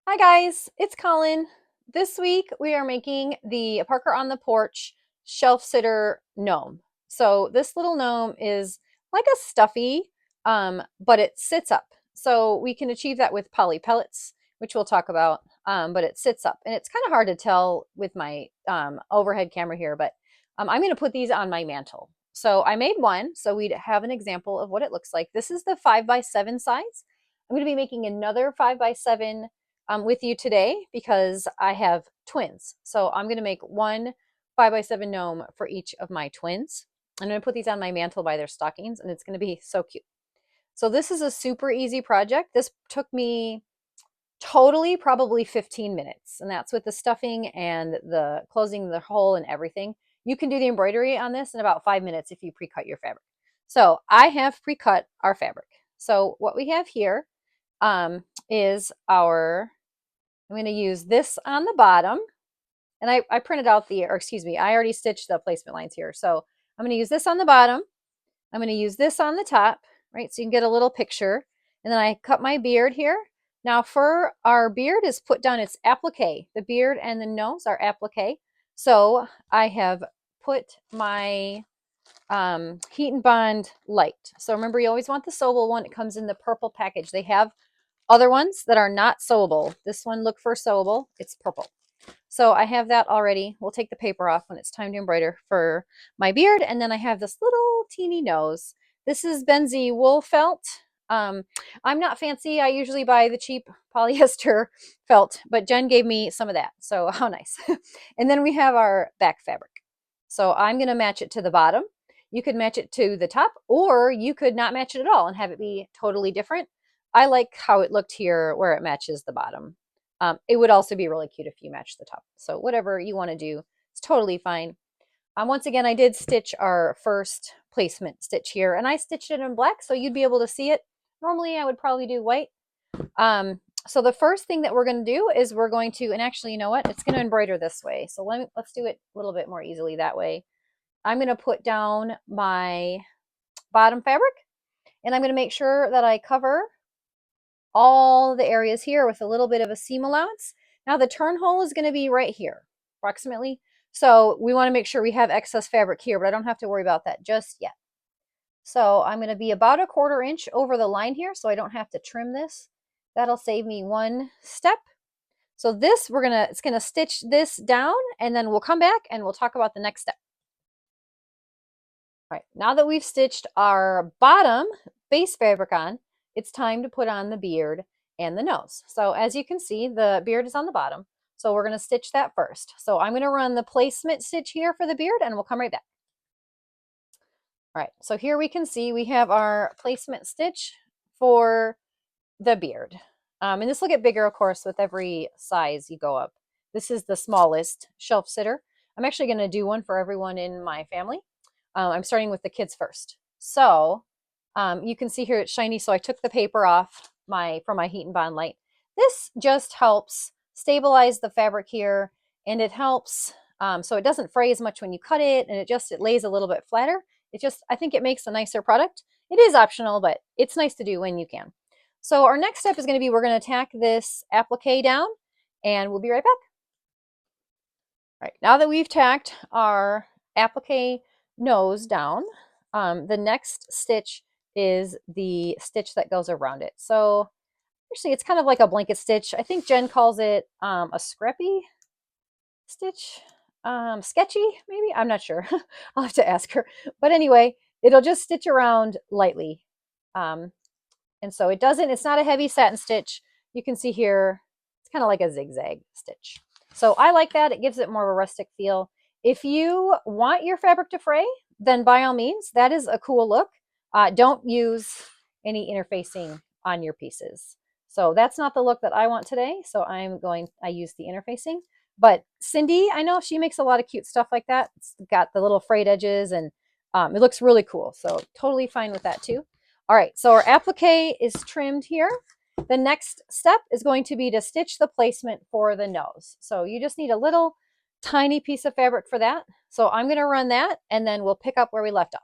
Hi guys, it's Collin. This week we are making the Parker on the Porch shelf sitter gnome. So this little gnome is like a stuffy, but it sits up. So we can achieve that with poly pellets, which we'll talk about. But it sits up, and it's kind of hard to tell with my overhead camera here. But I'm going to put these on my mantle. So I made one, so we'd have an example of what it looks like. This is the 5x7 size. I'm going to be making another 5x7 with you today because I have twins. So I'm going to make one 5x7 gnome for each of my twins. I'm going to put these on my mantle by their stockings, and it's going to be so cute. So this is a super easy project. This took me totally probably 15 minutes, and that's with the stuffing and the closing the hole and everything. You can do the embroidery on this in about 5 minutes if you pre-cut your fabric. So I have pre-cut our fabric. So what we have here is our I'm going to use this on the bottom, and I printed out the, or excuse me, I already stitched the placement lines here. So I'm going to use this on the bottom. I'm going to use this on the top, right? So you can get a little picture. And then I cut my beard here. Now for our beard is put down, it's applique. The beard and the nose are applique. So I have put my Heat and Bond light. So remember, you always want the sewable one. It comes in the purple package. They have other ones that are not sewable. This one, look for sewable. It's purple. So I have that already. We'll take the paper off when it's time to embroider for my beard. And then I have this little teeny nose. This is Benzie wool felt. I'm not fancy. I usually buy the cheap polyester felt, but Jen gave me some of that. So how nice. And then we have our back fabric. So I'm going to match it to the bottom. You could match it to the top, or you could not match it at all and have it be totally different. I like how it looked here where it matches the bottom. It would also be really cute if you match the top. So whatever you want to do, it's totally fine. Once again, I did stitch our first placement stitch here, and I stitched it in black so you'd be able to see it. Normally I would probably do white. So the first thing that we're going to do is we're going to, and actually, you know what? It's going to embroider this way. So let's do it a little bit more easily that way. I'm going to put down my bottom fabric, and I'm going to make sure that I cover all the areas here with a little bit of a seam allowance. Now the turn hole is going to be right here, approximately. So we want to make sure we have excess fabric here, but I don't have to worry about that just yet. So I'm going to be about a 1/4 inch over the line here, so I don't have to trim this. That'll save me one step. So this, it's going to stitch this down, and then we'll come back and we'll talk about the next step. All right, now that we've stitched our bottom base fabric on, it's time to put on the beard and the nose. So as you can see, the beard is on the bottom. So we're going to stitch that first. So I'm going to run the placement stitch here for the beard, and we'll come right back. All right, so here we can see we have our placement stitch for the beard. And this will get bigger, of course, with every size you go up. This is the smallest shelf sitter. I'm actually going to do one for everyone in my family. I'm starting with the kids first. So you can see here it's shiny. So I took the paper off from my Heat and Bond light. This just helps stabilize the fabric here, and it helps so it doesn't fray as much when you cut it, and it lays a little bit flatter. I think it makes a nicer product. It is optional, but it's nice to do when you can. So our next step is going to be, we're going to tack this applique down, and we'll be right back. All right, now that we've tacked our applique nose down, the next stitch is the stitch that goes around it. So actually it's kind of like a blanket stitch. I think Jen calls it a scrappy stitch, sketchy maybe, I'm not sure. I'll have to ask her, but anyway, it'll just stitch around lightly. And so it's not a heavy satin stitch. You can see here, it's kind of like a zigzag stitch. So I like that. It gives it more of a rustic feel. If you want your fabric to fray, then by all means, that is a cool look. Don't use any interfacing on your pieces. So that's not the look that I want today. So I use the interfacing. But Cindy, I know she makes a lot of cute stuff like that. It's got the little frayed edges, and it looks really cool. So totally fine with that too. All right, so our applique is trimmed here. The next step is going to be to stitch the placement for the nose. So you just need a little tiny piece of fabric for that. So I'm going to run that, and then we'll pick up where we left off.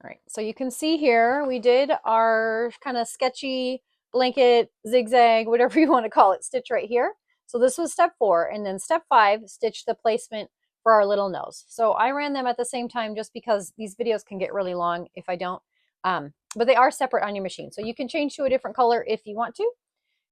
All right, so you can see here we did our kind of sketchy blanket, zigzag, whatever you want to call it, stitch right here. So this was step 4. And then step 5, stitch the placement for our little nose. So I ran them at the same time just because these videos can get really long if I don't. But they are separate on your machine. So you can change to a different color if you want to.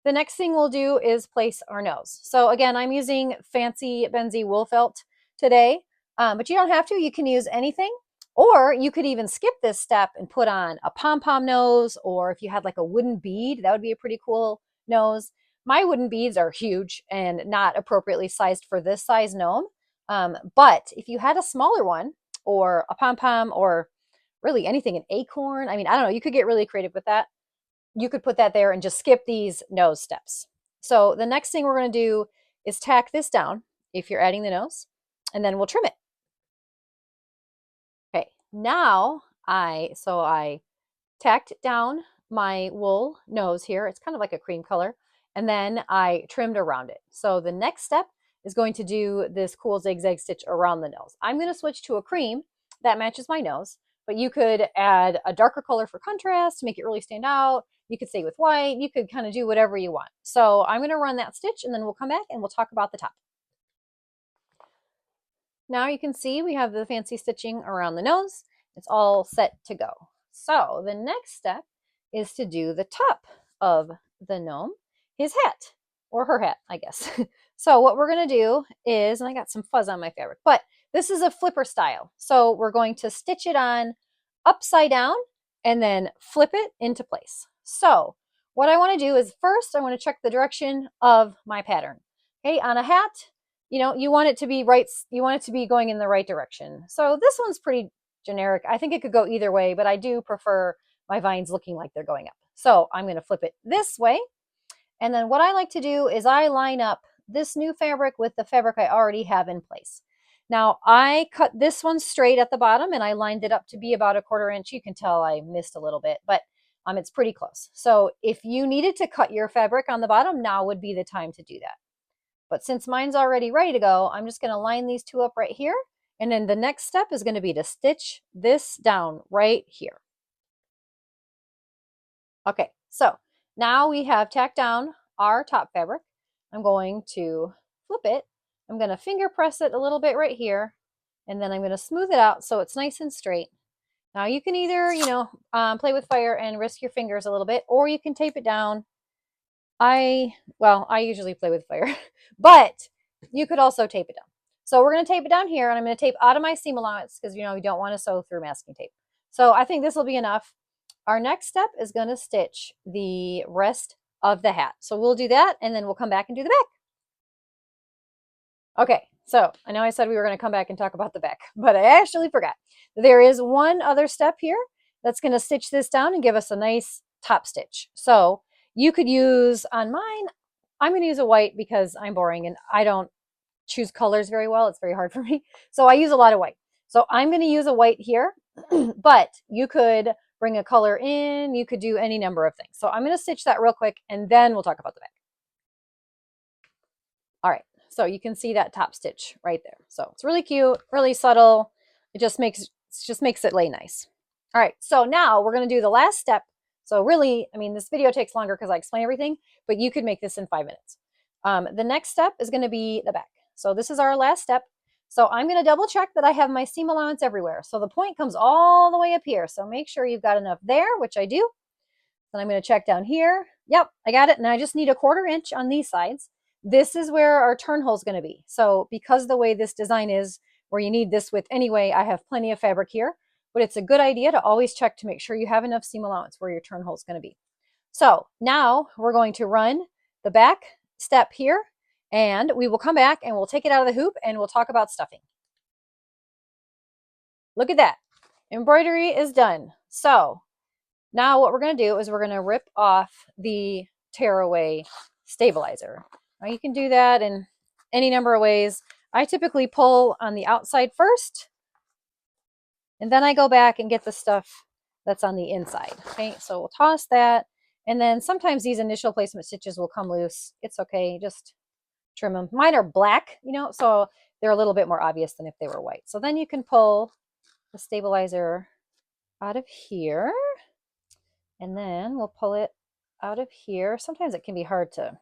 The next thing we'll do is place our nose. So again, I'm using fancy Benzie wool felt today, but you don't have to. You can use anything. Or you could even skip this step and put on a pom-pom nose, or if you had like a wooden bead, that would be a pretty cool nose. My wooden beads are huge and not appropriately sized for this size gnome. But if you had a smaller one, or a pom-pom, or really anything, an acorn, I mean, I don't know, you could get really creative with that. You could put that there and just skip these nose steps. So the next thing we're going to do is tack this down if you're adding the nose, and then we'll trim it. Okay, now I tacked down my wool nose here. It's kind of like a cream color. And then I trimmed around it. So the next step is going to do this cool zigzag stitch around the nose. I'm going to switch to a cream that matches my nose, but you could add a darker color for contrast to make it really stand out. You could stay with white. You could kind of do whatever you want. So I'm going to run that stitch and then we'll come back and we'll talk about the top. Now you can see we have the fancy stitching around the nose. It's all set to go. So the next step is to do the top of the gnome, his hat, or her hat, I guess. So what we're going to do is, and I got some fuzz on my fabric, but this is a flipper style. So we're going to stitch it on upside down and then flip it into place. So what I want to do is first I want to check the direction of my pattern. Okay, on a hat, you want it to be right, you want it to be going in the right direction. So this one's pretty generic. I think it could go either way, but I do prefer my vines looking like they're going up. So I'm going to flip it this way. And then what I like to do is I line up this new fabric with the fabric I already have in place. Now I cut this one straight at the bottom and I lined it up to be about 1/4 inch. You can tell I missed a little bit, but it's pretty close. So if you needed to cut your fabric on the bottom, now would be the time to do that. But since mine's already ready to go, I'm just going to line these two up right here. And then the next step is going to be to stitch this down right here. Okay, so now we have tacked down our top fabric. I'm going to flip it. I'm going to finger press it a little bit right here. And then I'm going to smooth it out so it's nice and straight. Now you can either, play with fire and risk your fingers a little bit, or you can tape it down. I usually play with fire, but you could also tape it down. So we're going to tape it down here, and I'm going to tape out of my seam allowance because, we don't want to sew through masking tape. So I think this will be enough. Our next step is going to stitch the rest of the hat. So we'll do that, and then we'll come back and do the back. Okay, so I know I said we were going to come back and talk about the back, but I actually forgot. There is one other step here that's going to stitch this down and give us a nice top stitch. So you could use, on mine, I'm going to use a white because I'm boring and I don't choose colors very well. It's very hard for me. So I use a lot of white. So I'm going to use a white here, but you could bring a color in. You could do any number of things. So I'm going to stitch that real quick and then we'll talk about the back. All right. So you can see that top stitch right there. So it's really cute, really subtle. It just makes it lay nice. All right. So now we're going to do the last step. So really, this video takes longer because I explain everything, but you could make this in 5 minutes. The next step is going to be the back. So this is our last step. So I'm going to double check that I have my seam allowance everywhere. So the point comes all the way up here. So make sure you've got enough there, which I do. Then I'm going to check down here. Yep, I got it. And I just need 1/4 inch on these sides. This is where our turn hole is going to be. So because the way this design is, where you need this width anyway, I have plenty of fabric here. But it's a good idea to always check to make sure you have enough seam allowance where your turn hole is going to be. So now we're going to run the back step here, and we will come back and we'll take it out of the hoop and we'll talk about stuffing. Look at that. Embroidery is done. So now what we're going to do is we're going to rip off the tearaway stabilizer. Now you can do that in any number of ways. I typically pull on the outside first, and then I go back and get the stuff that's on the inside. Okay, so we'll toss that. And then sometimes these initial placement stitches will come loose. It's okay, just trim them. Mine are black, so they're a little bit more obvious than if they were white. So then you can pull the stabilizer out of here, and then we'll pull it out of here. Sometimes it can be hard to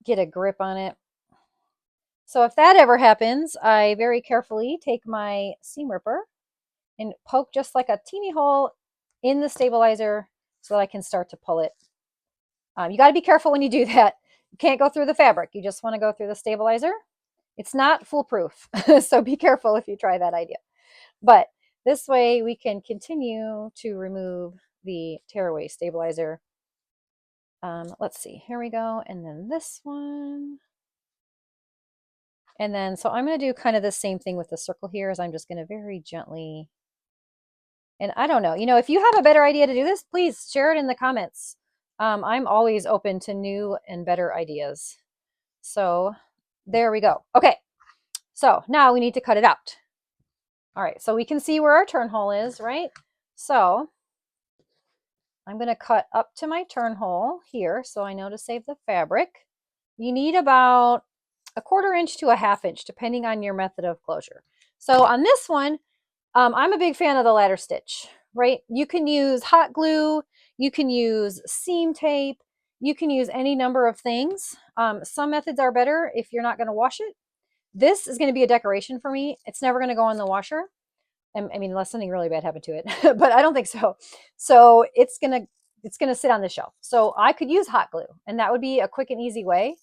get a grip on it. So if that ever happens, I very carefully take my seam ripper and poke just like a teeny hole in the stabilizer so that I can start to pull it. You got to be careful when you do that. You can't go through the fabric. You just want to go through the stabilizer. It's not foolproof, so be careful if you try that idea. But this way we can continue to remove the tearaway stabilizer. Let's see, here we go. And then this one. And then, so I'm going to do kind of the same thing with the circle here, as I'm just going to very gently, and I don't know, if you have a better idea to do this, please share it in the comments. I'm always open to new and better ideas. So there we go. Okay, so now we need to cut it out. All right, so we can see where our turn hole is, right? So I'm going to cut up to my turn hole here so I know to save the fabric. You need about a 1/4 inch to a 1/2 inch, depending on your method of closure. So on this one, I'm a big fan of the ladder stitch, right? You can use hot glue, you can use seam tape, you can use any number of things. Some methods are better if you're not going to wash it. This is going to be a decoration for me. It's never going to go in the washer. I mean, unless something really bad happened to it, but I don't think so. So it's gonna sit on the shelf. So I could use hot glue, and that would be a quick and easy way.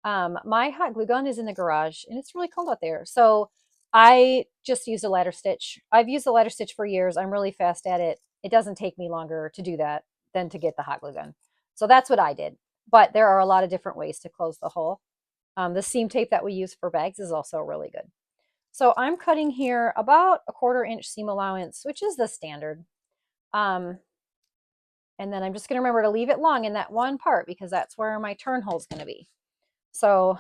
My hot glue gun is in the garage, and it's really cold out there. So I just used a ladder stitch. I've used the ladder stitch for years. I'm really fast at it. It doesn't take me longer to do that than to get the hot glue gun. So that's what I did. But there are a lot of different ways to close the hole. The seam tape that we use for bags is also really good. So I'm cutting here about a 1/4 inch seam allowance, which is the standard. And then I'm just going to remember to leave it long in that one part because that's where my turn hole is going to be. So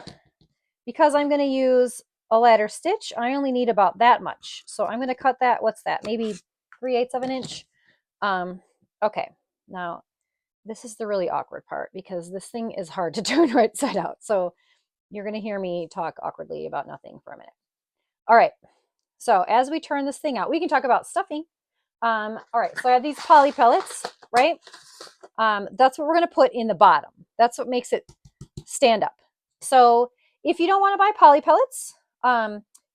because I'm going to use a ladder stitch, I only need about that much. So I'm going to cut that, what's that, maybe 3/8 of an inch. Okay, now this is the really awkward part because this thing is hard to turn right side out. So you're going to hear me talk awkwardly about nothing for a minute. All right. So as we turn this thing out, we can talk about stuffing. All right, so I have these poly pellets, right? That's what we're going to put in the bottom. That's what makes it stand up. So if you don't want to buy poly pellets,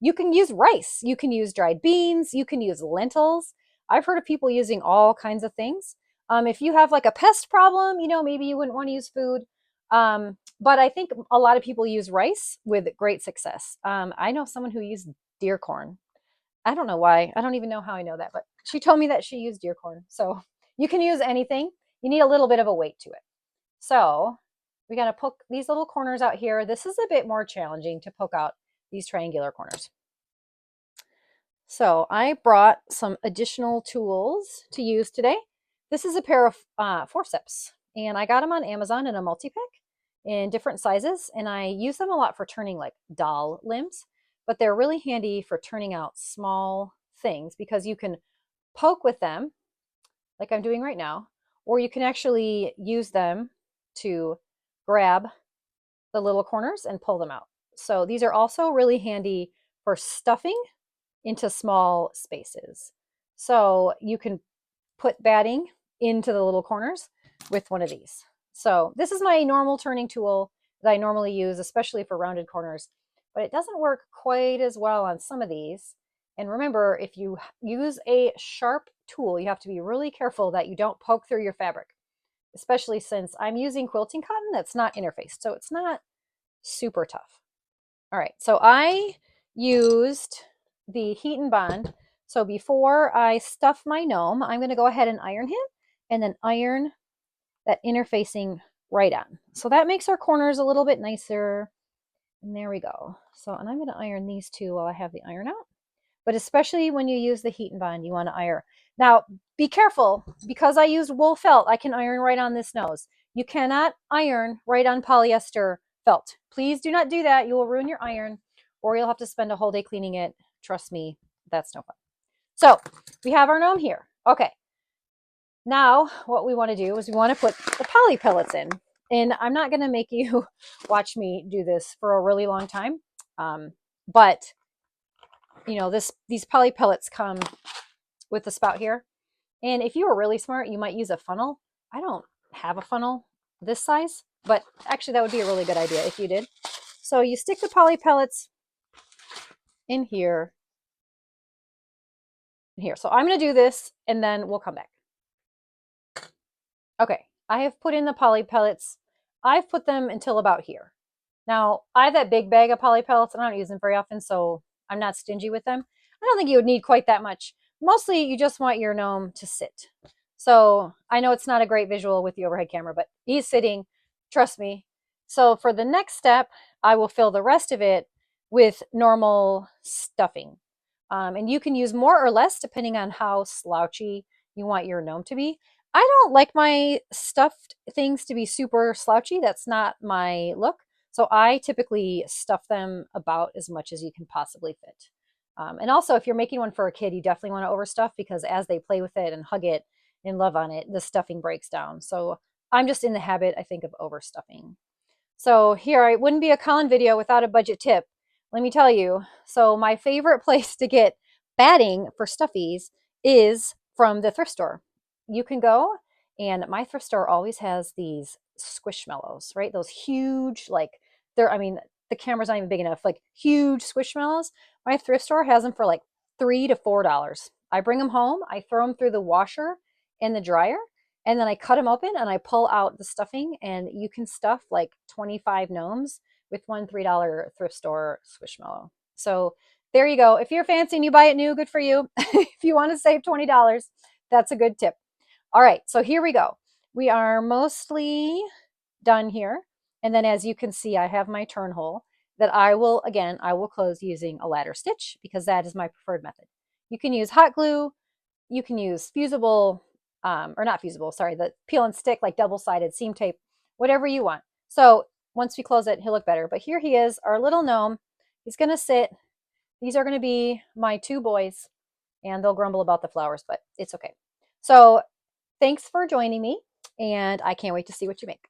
you can use rice. You can use dried beans. You can use lentils. I've heard of people using all kinds of things. If you have like a pest problem, maybe you wouldn't want to use food. But I think a lot of people use rice with great success. I know someone who used deer corn. I don't know why. I don't even know how I know that, but she told me that she used deer corn. So you can use anything. You need a little bit of a weight to it. So we got to poke these little corners out here. This is a bit more challenging to poke out these triangular corners. So I brought some additional tools to use today. This is a pair of forceps, and I got them on Amazon in a multi-pack in different sizes, and I use them a lot for turning like doll limbs. But they're really handy for turning out small things because you can poke with them like I'm doing right now, or you can actually use them to grab the little corners and pull them out. So these are also really handy for stuffing into small spaces. So you can put batting into the little corners with one of these. So this is my normal turning tool that I normally use, especially for rounded corners, but it doesn't work quite as well on some of these. And remember, if you use a sharp tool, you have to be really careful that you don't poke through your fabric, especially since I'm using quilting cotton that's not interfaced, so it's not super tough. All right, so I used the heat and bond. So before I stuff my gnome, I'm going to go ahead and iron him and then iron that interfacing right on. So that makes our corners a little bit nicer. And there we go. So, and I'm going to iron these two while I have the iron out. But especially when you use the heat and bond, you want to iron. Now, be careful. Because I used wool felt, I can iron right on this nose. You cannot iron right on polyester felt. Please do not do that. You will ruin your iron, or you'll have to spend a whole day cleaning it. Trust me, that's no fun. So we have our gnome here. Okay. Now what we want to do is we want to put the poly pellets in. And I'm not going to make you watch me do this for a really long time. But these poly pellets come with the spout here. And if you were really smart, you might use a funnel. I don't have a funnel this size, but actually that would be a really good idea if you did. So you stick the poly pellets in here and here. So I'm going to do this and then we'll come back. Okay, I have put in the poly pellets. I've put them until about here. Now, I have that big bag of poly pellets and I don't use them very often, so I'm not stingy with them. I don't think you would need quite that much. Mostly you just want your gnome to sit. So I know it's not a great visual with the overhead camera, but he's sitting, trust me. So for the next step, I will fill the rest of it with normal stuffing. And you can use more or less depending on how slouchy you want your gnome to be. I don't like my stuffed things to be super slouchy. That's not my look. So I typically stuff them about as much as you can possibly fit. And also, if you're making one for a kid, you definitely want to overstuff because as they play with it and hug it and love on it, the stuffing breaks down. So I'm just in the habit, I think, of overstuffing. So here, it wouldn't be a Collin video without a budget tip. Let me tell you. So my favorite place to get batting for stuffies is from the thrift store. You can go, and my thrift store always has these squishmallows, right? Those huge, like I mean, the camera's not even big enough, like huge squishmallows. My thrift store has them for like $3 to $4. I bring them home, I throw them through the washer and the dryer, and then I cut them open and I pull out the stuffing, and you can stuff like 25 gnomes with one $3 thrift store squishmallow. So there you go. If you're fancy and you buy it new, good for you. If you want to save $20, that's a good tip. All right, so here we go. We are mostly done here. And then as you can see, I have my turn hole that I will close using a ladder stitch because that is my preferred method. You can use hot glue. You can use fusible, or not fusible, sorry, the peel and stick, like double-sided seam tape, whatever you want. So once we close it, he'll look better. But here he is, our little gnome. He's going to sit. These are going to be my two boys, and they'll grumble about the flowers, but it's okay. So thanks for joining me, and I can't wait to see what you make.